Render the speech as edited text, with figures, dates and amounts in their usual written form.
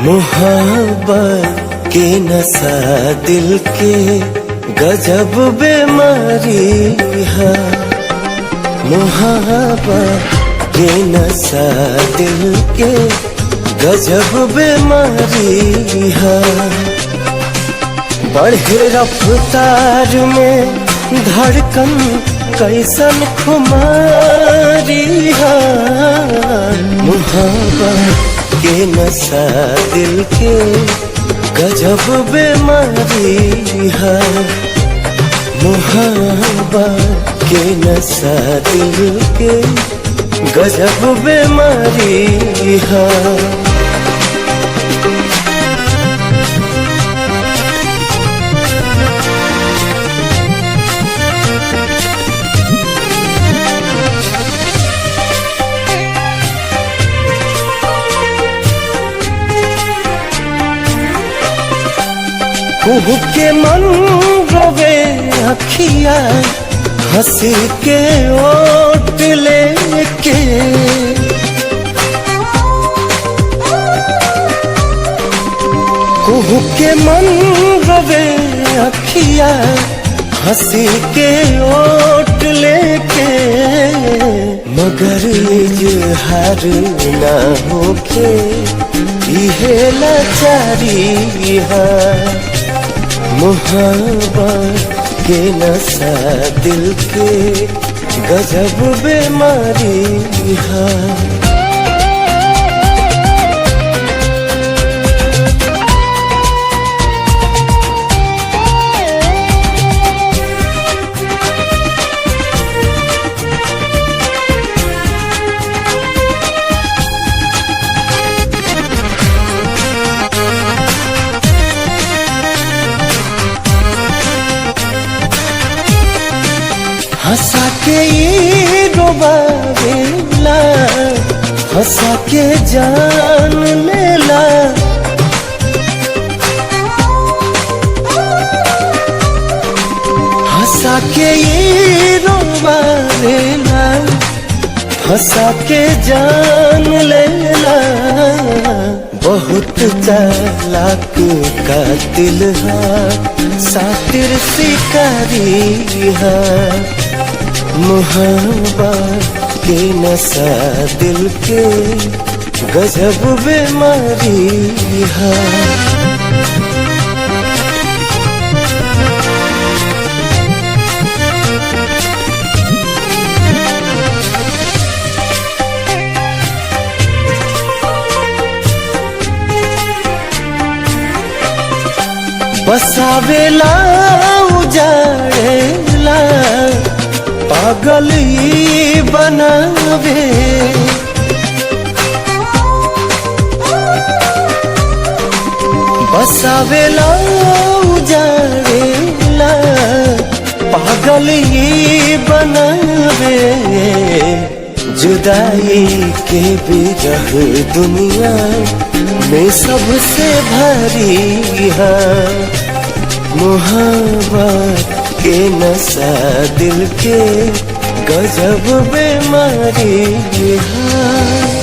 मोहब्बत के नशा दिल के गजब बीमारी है। मोहब्बत के नशा दिल के गजब बीमारी है। बढ़े रफ्तार में धड़कन कैसन खुमारी है। मोहब्बत के नशा दिल के गजब बीमारी है। मोहब्बत के नशा दिल के गजब बीमारी है। कुहू के मन रोवे अखिया हंसी के ओट लेके। कुहू के मन रोवे अखिया हंसी के ओट लेके। मगर इजहार ना होके इहे लाचारी है। मोहब्बत के नशा दिल के गजब बीमारी है। हंसा के ये रोबावेला हंसा के जान लेला। हंसा के ये रोबावेला हंसा के जान लेला। बहुत चालाक कातिल है सातिर शिकारी है। मोहब्बत के नशा दिल के गजब बीमारी है। बसावेला उजाड़ेला पागल ही बनावे। बसावेला उजाड़ेला पागल ही बनावे। जुदाई के बिरह दुनिया में सबसे भारी है। मोहब्बत के नशा दिल के गजब बीमारी है।